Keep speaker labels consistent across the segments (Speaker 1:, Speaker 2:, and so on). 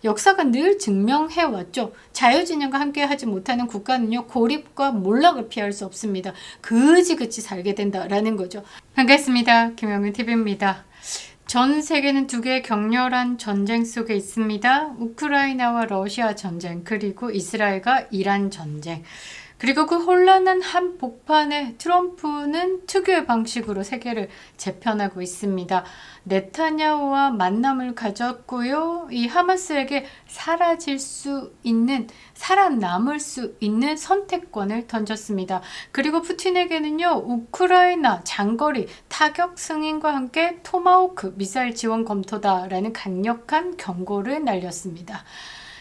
Speaker 1: 역사가 늘 증명해왔죠. 자유진영과 함께 하지 못하는 국가는요, 고립과 몰락을 피할 수 없습니다. 그지그지 살게 된다라는 거죠. 반갑습니다. 김영은TV입니다. 전 세계는 두 개의 격렬한 전쟁 속에 있습니다. 우크라이나와 러시아 전쟁, 그리고 이스라엘과 이란 전쟁. 그리고 그 혼란한 한복판에 트럼프는 특유의 방식으로 세계를 재편하고 있습니다. 네타냐후와 만남을 가졌고요. 이 하마스에게 살아남을 수 있는 선택권을 던졌습니다. 그리고 푸틴에게는요, 우크라이나 장거리 타격 승인과 함께 토마호크 미사일 지원 검토다라는 강력한 경고를 날렸습니다.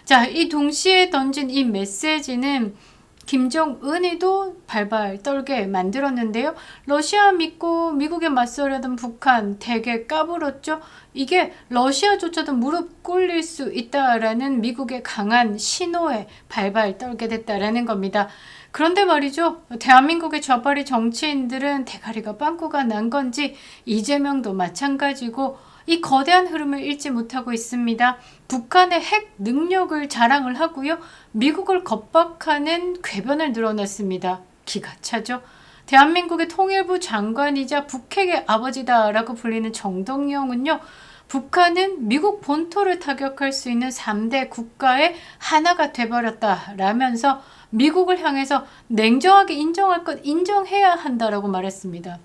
Speaker 1: 자, 이 동시에 던진 이 메시지는 김정은이도 발발 떨게 만들었는데요. 러시아 믿고 미국에 맞서려던 북한 되게 까불었죠. 이게 러시아조차도 무릎 꿇릴 수 있다라는 미국의 강한 신호에 발발 떨게 됐다라는 겁니다. 그런데 말이죠. 대한민국의 좌파리 정치인들은 대가리가 빵꾸가 난 건지 이재명도 마찬가지고 이 거대한 흐름을 잃지 못하고 있습니다. 북한의 핵 능력을 자랑을 하고요. 미국을 겁박하는 궤변을 늘어놨습니다. 기가 차죠. 대한민국의 통일부 장관이자 북핵의 아버지다라고 불리는 정동영은요. 북한은 미국 본토를 타격할 수 있는 3대 국가의 하나가 돼버렸다라면서 미국을 향해서 냉정하게 인정할 것 인정해야 한다라고 말했습니다.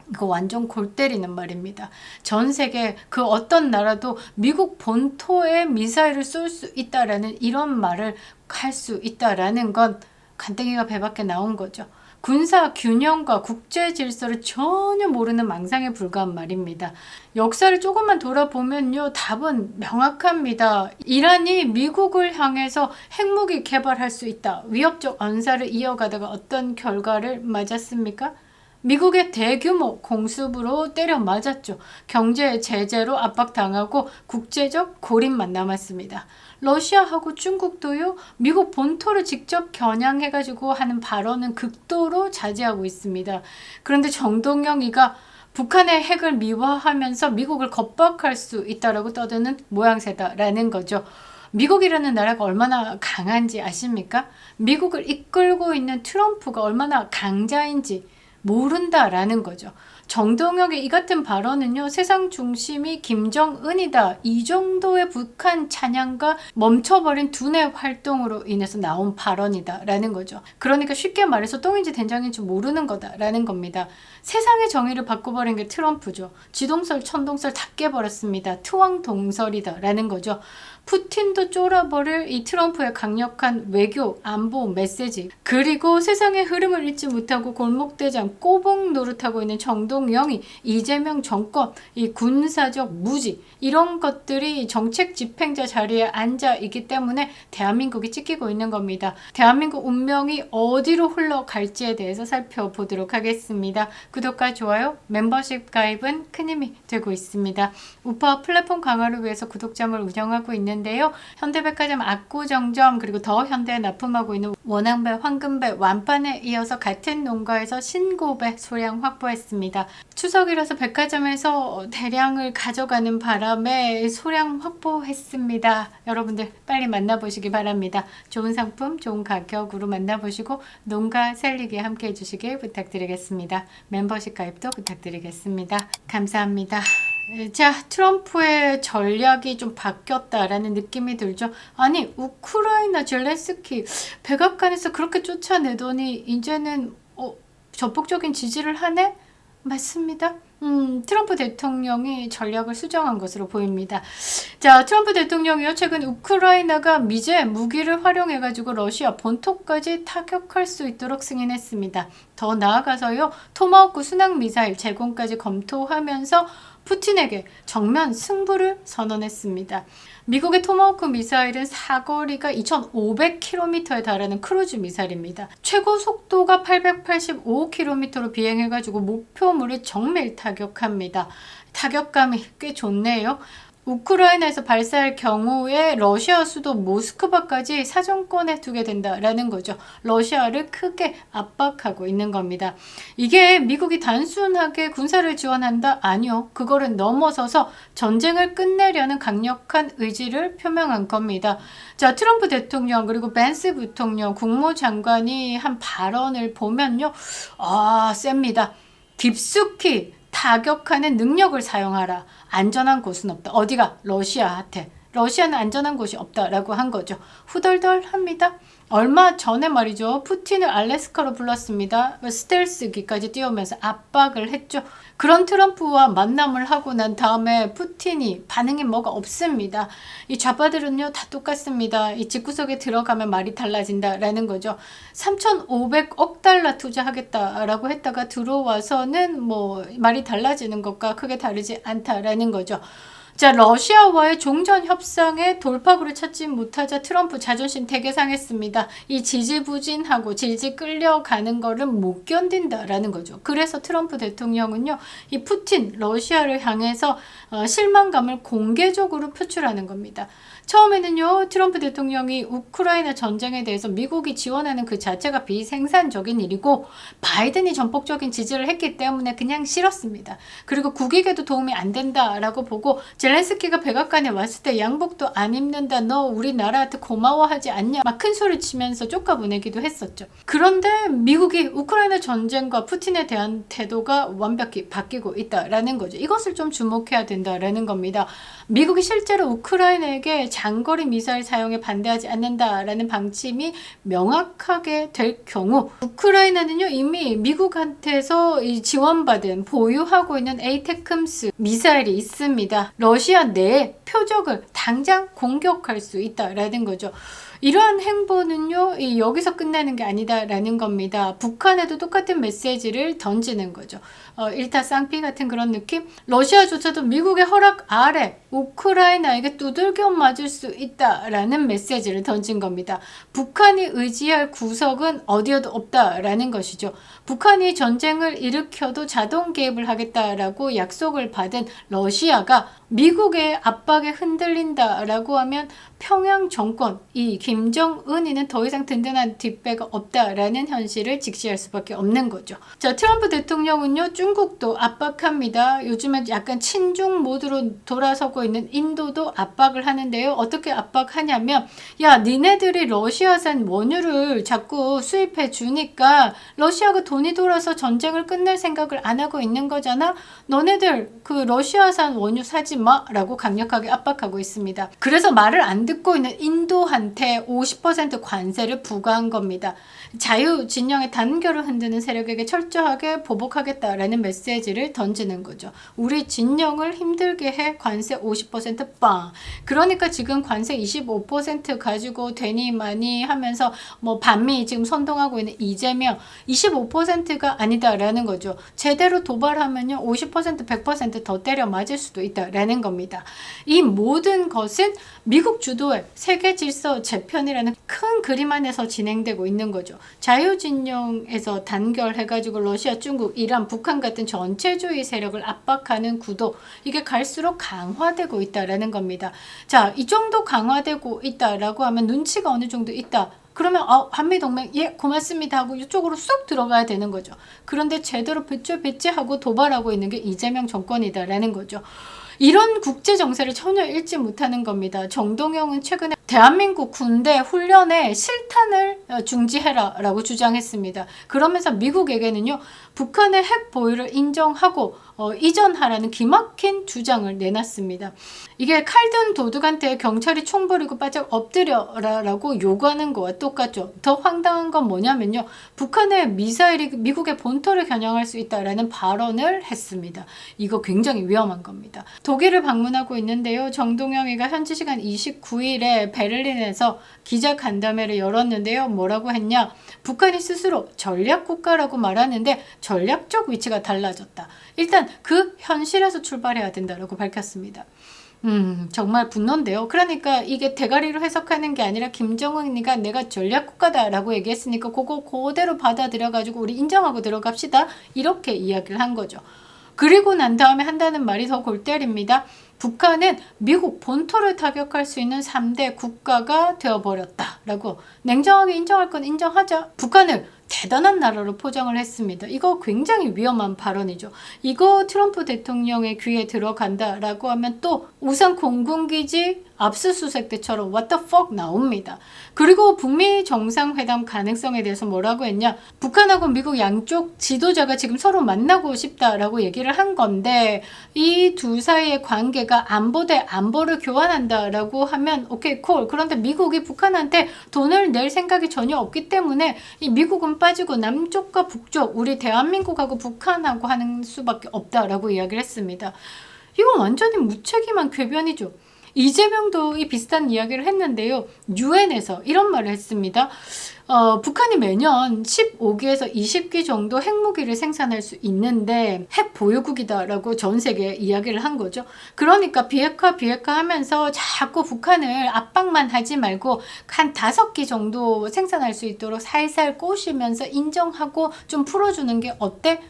Speaker 1: 이거 완전 골 때리는 말입니다. 전 세계 그 어떤 나라도 미국 본토에 미사일을 쏠 수 있다라는 이런 말을 할 수 있다라는 건 간땡이가 배밖에 나온 거죠. 군사 균형과 국제 질서를 전혀 모르는 망상에 불과한 말입니다. 역사를 조금만 돌아보면요, 답은 명확합니다. 이란이 미국을 향해서 핵무기 개발할 수 있다. 위협적 언사를 이어가다가 어떤 결과를 맞았습니까? 미국의 대규모 공습으로 때려 맞았죠. 경제 제재로 압박당하고 국제적 고립만 남았습니다. 러시아하고 중국도요, 미국 본토를 직접 겨냥해가지고 하는 발언은 극도로 자제하고 있습니다. 그런데 정동영이가 북한의 핵을 미화하면서 미국을 겁박할 수 있다라고 떠드는 모양새다라는 거죠. 미국이라는 나라가 얼마나 강한지 아십니까? 미국을 이끌고 있는 트럼프가 얼마나 강자인지 모른다라는 거죠. 정동영의 이 같은 발언은요, 세상 중심이 김정은이다, 이 정도의 북한 찬양과 멈춰버린 두뇌 활동으로 인해서 나온 발언이다라는 거죠. 그러니까 쉽게 말해서 똥인지 된장인지 모르는 거다라는 겁니다. 세상의 정의를 바꿔버린 게 트럼프죠. 지동설 천동설 다 깨버렸습니다. 트왕동설이다라는 거죠. 푸틴도 쫄아버릴 이 트럼프의 강력한 외교, 안보 메시지, 그리고 세상의 흐름을 잊지 못하고 골목대장 꼬북 노릇하고 있는 정동영이 이재명 정권, 이 군사적 무지, 이런 것들이 정책 집행자 자리에 앉아 있기 때문에 대한민국이 찍히고 있는 겁니다. 대한민국 운명이 어디로 흘러갈지에 대해서 살펴보도록 하겠습니다. 구독과 좋아요, 멤버십 가입은 큰 힘이 되고 있습니다. 우파 플랫폼 강화를 위해서 구독점을 운영하고 있는데요. 현대백화점 압구정점, 그리고 더 현대에 납품하고 있는 원앙배, 황금배, 완판에 이어서 같은 농가에서 신고배 소량 확보했습니다. 추석이라서 백화점에서 대량을 가져가는 바람에 소량 확보했습니다. 여러분들 빨리 만나보시기 바랍니다. 좋은 상품, 좋은 가격으로 만나보시고 농가 살리기에 함께 해주시길 부탁드리겠습니다. 멤버십 가입도 부탁드리겠습니다. 감사합니다. 자, 트럼프의 전략이 좀 바뀌었다라는 느낌이 들죠. 아니, 우크라이나 젤렌스키 백악관에서 그렇게 쫓아내더니 이제는 적극적인 지지를 하네? 맞습니다. 트럼프 대통령이 전략을 수정한 것으로 보입니다. 자, 트럼프 대통령이요, 최근 우크라이나가 미제 무기를 활용해가지고 러시아 본토까지 타격할 수 있도록 승인했습니다. 더 나아가서요, 토마호크 순항미사일 제공까지 검토하면서 푸틴에게 정면 승부를 선언했습니다. 미국의 토마호크 미사일은 사거리가 2,500km에 달하는 크루즈 미사일입니다. 최고 속도가 885km로 비행해가지고 목표물을 정밀 타격합니다. 타격감이 꽤 좋네요. 우크라이나에서 발사할 경우에 러시아 수도 모스크바까지 사정권에 두게 된다라는 거죠. 러시아를 크게 압박하고 있는 겁니다. 이게 미국이 단순하게 군사를 지원한다? 아니요. 그거를 넘어서서 전쟁을 끝내려는 강력한 의지를 표명한 겁니다. 자, 트럼프 대통령 그리고 벤스 부통령 국무장관이 한 발언을 보면요. 셉니다. 깊숙이 타격하는 능력을 사용하라. 안전한 곳은 없다. 어디가? 러시아한테. 러시아는 안전한 곳이 없다라고 한 거죠. 후덜덜합니다. 얼마 전에 말이죠. 푸틴을 알래스카로 불렀습니다. 스텔스기까지 띄우면서 압박을 했죠. 그런 트럼프와 만남을 하고 난 다음에 푸틴이 반응이 뭐가 없습니다. 이 좌파들은요 다 똑같습니다. 이 집구석에 들어가면 말이 달라진다라는 거죠. 3,500억 달러 투자하겠다라고 했다가 들어와서는 뭐 말이 달라지는 것과 크게 다르지 않다라는 거죠. 자, 러시아와의 종전 협상에 돌파구를 찾지 못하자 트럼프 자존심 되게 상했습니다. 이 지지부진하고 질질 끌려가는 거를 못 견딘다라는 거죠. 그래서 트럼프 대통령은요, 이 푸틴 러시아를 향해서 실망감을 공개적으로 표출하는 겁니다. 처음에는요, 트럼프 대통령이 우크라이나 전쟁에 대해서 미국이 지원하는 그 자체가 비생산적인 일이고 바이든이 전폭적인 지지를 했기 때문에 그냥 싫었습니다. 그리고 국익에도 도움이 안 된다라고 보고 젤렌스키가 백악관에 왔을 때 양복도 안 입는다, 너 우리나라한테 고마워하지 않냐, 막 큰 소리 치면서 쫓아보내기도 했었죠. 그런데 미국이 우크라이나 전쟁과 푸틴에 대한 태도가 완벽히 바뀌고 있다라는 거죠. 이것을 좀 주목해야 된다라는 겁니다. 미국이 실제로 우크라이나에게 장거리 미사일 사용에 반대하지 않는다라는 방침이 명확하게 될 경우 우크라이나는요 이미 미국한테서 지원받은 보유하고 있는 에이테크스 미사일이 있습니다. 러시아 내에 표적을 당장 공격할 수 있다라는 거죠. 이러한 행보는요 여기서 끝나는 게 아니다라는 겁니다. 북한에도 똑같은 메시지를 던지는 거죠. 일타쌍피 같은 그런 느낌? 러시아조차도 미국의 허락 아래 우크라이나에게 두들겨 맞을 수 있다라는 메시지를 던진 겁니다. 북한이 의지할 구석은 어디에도 없다라는 것이죠. 북한이 전쟁을 일으켜도 자동 개입을 하겠다라고 약속을 받은 러시아가 미국의 압박에 흔들린다라고 하면 평양 정권, 이 김정은이는 더 이상 든든한 뒷배가 없다라는 현실을 직시할 수밖에 없는 거죠. 자, 트럼프 대통령은요, 중국도 압박합니다. 요즘에 약간 친중 모드로 돌아서고 있는 인도도 압박을 하는데요. 어떻게 압박하냐면, 야, 니네들이 러시아산 원유를 자꾸 수입해 주니까 러시아가 돈이 돌아서 전쟁을 끝낼 생각을 안 하고 있는 거잖아. 너네들 그 러시아산 원유 사지 마 라고 강력하게 압박하고 있습니다. 그래서 말을 안 듣고 있는 인도한테 50% 관세를 부과한 겁니다. 자유 진영의 단결을 흔드는 세력에게 철저하게 보복하겠다라는 메시지를 던지는 거죠. 우리 진영을 힘들게 해 관세 50% 빵. 그러니까 지금 관세 25% 가지고 되니 많이 하면서 뭐 반미 지금 선동하고 있는 이재명 25%가 아니다라는 거죠. 제대로 도발하면요 50% 100% 더 때려 맞을 수도 있다라는 겁니다. 이 모든 것은 미국 주도의 세계 질서 재편이라는 큰 그림 안에서 진행되고 있는 거죠. 자유진영에서 단결해가지고 러시아, 중국, 이란, 북한 같은 전체주의 세력을 압박하는 구도, 이게 갈수록 강화되고 있다라는 겁니다. 자, 이 정도 강화되고 있다라고 하면 눈치가 어느 정도 있다. 그러면 한미동맹 예 고맙습니다 하고 이쪽으로 쑥 들어가야 되는 거죠. 그런데 제대로 배째하고 도발하고 있는 게 이재명 정권이다라는 거죠. 이런 국제 정세를 전혀 읽지 못하는 겁니다. 정동영은 최근에 대한민국 군대 훈련에 실탄을 중지해라 라고 주장했습니다. 그러면서 미국에게는요 북한의 핵 보유를 인정하고 이전하라는 기막힌 주장을 내놨습니다. 이게 칼든 도둑한테 경찰이 총 버리고 바짝 엎드려라라고 요구하는 거와 똑같죠. 더 황당한 건 뭐냐면요. 북한의 미사일이 미국의 본토를 겨냥할 수 있다라는 발언을 했습니다. 이거 굉장히 위험한 겁니다. 독일을 방문하고 있는데요. 정동영이가 현지 시간 29일에 베를린에서 기자간담회를 열었는데요. 뭐라고 했냐? 북한이 스스로 전략국가라고 말하는데 전략적 위치가 달라졌다. 일단 그 현실에서 출발해야 된다고 밝혔습니다. 정말 분노인데요. 그러니까 이게 대가리로 해석하는 게 아니라 김정은이가 내가 전략국가다라고 얘기했으니까 그거 그대로 받아들여가지고 우리 인정하고 들어갑시다. 이렇게 이야기를 한 거죠. 그리고 난 다음에 한다는 말이 더 골 때립니다. 북한은 미국 본토를 타격할 수 있는 3대 국가가 되어버렸다라고 냉정하게 인정할 건 인정하자. 북한을 대단한 나라로 포장을 했습니다. 이거 굉장히 위험한 발언이죠. 이거 트럼프 대통령의 귀에 들어간다라고 하면 또 우산 공군기지 압수수색 때처럼 what the fuck 나옵니다. 그리고 북미 정상회담 가능성에 대해서 뭐라고 했냐? 북한하고 미국 양쪽 지도자가 지금 서로 만나고 싶다라고 얘기를 한 건데 이 두 사이의 관계가 안보 대 안보를 교환한다라고 하면 오케이 콜. 그런데 미국이 북한한테 돈을 낼 생각이 전혀 없기 때문에 이 미국은 빠지고 남쪽과 북쪽 우리 대한민국하고 북한하고 하는 수밖에 없다라고 이야기를 했습니다. 이건 완전히 무책임한 궤변이죠. 이재명도 이 비슷한 이야기를 했는데요. 유엔에서 이런 말을 했습니다. 북한이 매년 15기에서 20기 정도 핵무기를 생산할 수 있는데 핵 보유국이다라고 전 세계에 이야기를 한 거죠. 그러니까 비핵화 하면서 자꾸 북한을 압박만 하지 말고 한 5기 정도 생산할 수 있도록 살살 꼬시면서 인정하고 좀 풀어주는 게 어때?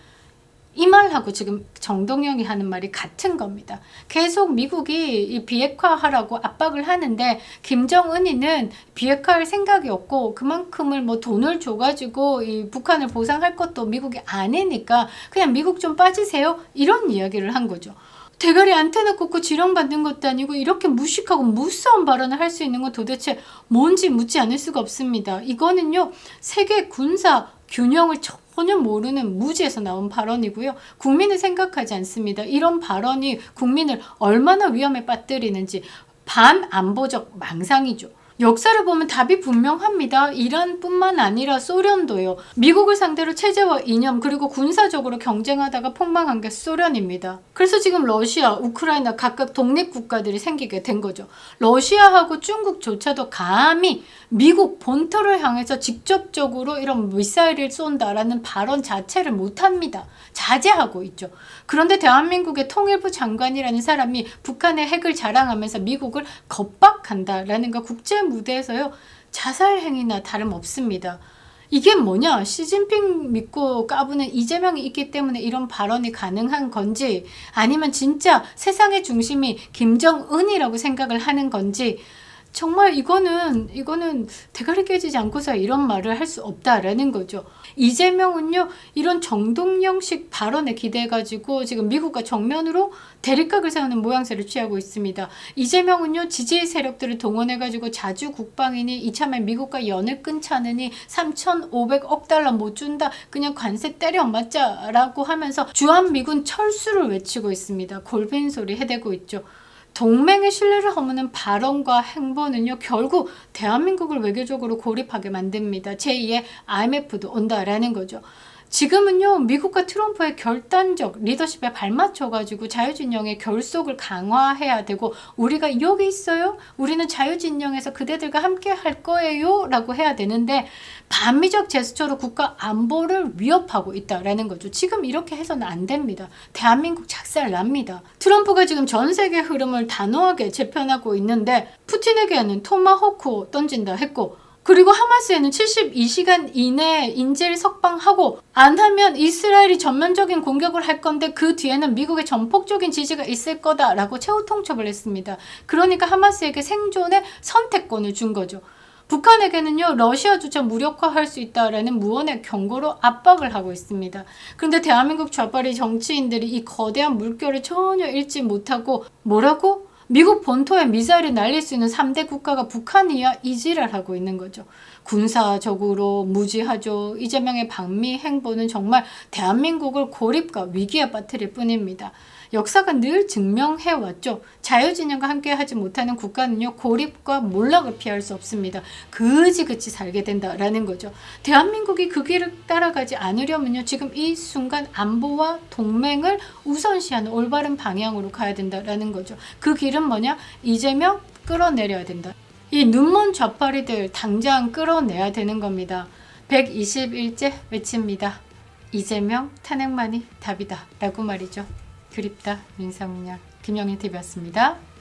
Speaker 1: 이 말하고 지금 정동영이 하는 말이 같은 겁니다. 계속 미국이 이 비핵화하라고 압박을 하는데 김정은이는 비핵화할 생각이 없고 그만큼을 뭐 돈을 줘가지고 이 북한을 보상할 것도 미국이 아니니까 그냥 미국 좀 빠지세요 이런 이야기를 한 거죠. 대가리 안테나 꽂고 지령받는 것도 아니고 이렇게 무식하고 무서운 발언을 할 수 있는 건 도대체 뭔지 묻지 않을 수가 없습니다. 이거는요 세계 군사 균형을 전혀 모르는 무지에서 나온 발언이고요. 국민을 생각하지 않습니다. 이런 발언이 국민을 얼마나 위험에 빠뜨리는지 반안보적 망상이죠. 역사를 보면 답이 분명합니다. 이란뿐만 아니라 소련도요. 미국을 상대로 체제와 이념 그리고 군사적으로 경쟁하다가 폭망한 게 소련입니다. 그래서 지금 러시아, 우크라이나 각각 독립국가들이 생기게 된 거죠. 러시아하고 중국조차도 감히 미국 본토를 향해서 직접적으로 이런 미사일을 쏜다라는 발언 자체를 못합니다. 자제하고 있죠. 그런데 대한민국의 통일부 장관이라는 사람이 북한의 핵을 자랑하면서 미국을 겁박한다라는 거 국제 무대에서요. 자살행위나 다름없습니다. 이게 뭐냐? 시진핑 믿고 까부는 이재명이 있기 때문에 이런 발언이 가능한 건지 아니면 진짜 세상의 중심이 김정은이라고 생각을 하는 건지 정말 이거는 대가리 깨지지 않고서 이런 말을 할 수 없다라는 거죠. 이재명은요 이런 정동영식 발언에 기대가지고 지금 미국과 정면으로 대립각을 세우는 모양새를 취하고 있습니다. 이재명은요 지지 세력들을 동원해가지고 자주 국방이니 이참에 미국과 연을 끊자느니 3,500억 달러 못 준다 그냥 관세 때려 맞자라고 하면서 주한미군 철수를 외치고 있습니다. 골빈 소리 해대고 있죠. 동맹의 신뢰를 허무는 발언과 행보는요 결국 대한민국을 외교적으로 고립하게 만듭니다. 제2의 IMF도 온다라는 거죠. 지금은요 미국과 트럼프의 결단적 리더십에 발맞춰가지고 자유진영의 결속을 강화해야 되고 우리가 여기 있어요? 우리는 자유진영에서 그대들과 함께 할 거예요? 라고 해야 되는데 반미적 제스처로 국가 안보를 위협하고 있다라는 거죠. 지금 이렇게 해서는 안 됩니다. 대한민국 작살납니다. 트럼프가 지금 전 세계 흐름을 단호하게 재편하고 있는데 푸틴에게는 토마호크 던진다 했고 그리고 하마스에는 72시간 이내에 인질 석방하고 안 하면 이스라엘이 전면적인 공격을 할 건데 그 뒤에는 미국의 전폭적인 지지가 있을 거다라고 최후 통첩을 했습니다. 그러니까 하마스에게 생존의 선택권을 준 거죠. 북한에게는요 러시아조차 무력화할 수 있다라는 무언의 경고로 압박을 하고 있습니다. 그런데 대한민국 좌파리 정치인들이 이 거대한 물결을 전혀 읽지 못하고 뭐라고? 미국 본토에 미사일을 날릴 수 있는 3대 국가가 북한이야 이지랄하고 있는 거죠. 군사적으로 무지하죠. 이재명의 방미 행보는 정말 대한민국을 고립과 위기에 빠뜨릴 뿐입니다. 역사가 늘 증명해왔죠. 자유진영과 함께하지 못하는 국가는요 고립과 몰락을 피할 수 없습니다. 그지그지 살게 된다라는 거죠. 대한민국이 그 길을 따라가지 않으려면요 지금 이 순간 안보와 동맹을 우선시하는 올바른 방향으로 가야 된다라는 거죠. 그 길은 뭐냐? 이재명 끌어내려야 된다. 이 눈먼 좌파리들 당장 끌어내야 되는 겁니다. 121째 외칩니다. 이재명 탄핵만이 답이다 라고 말이죠. 그립다 민상훈 김영희 TV였습니다.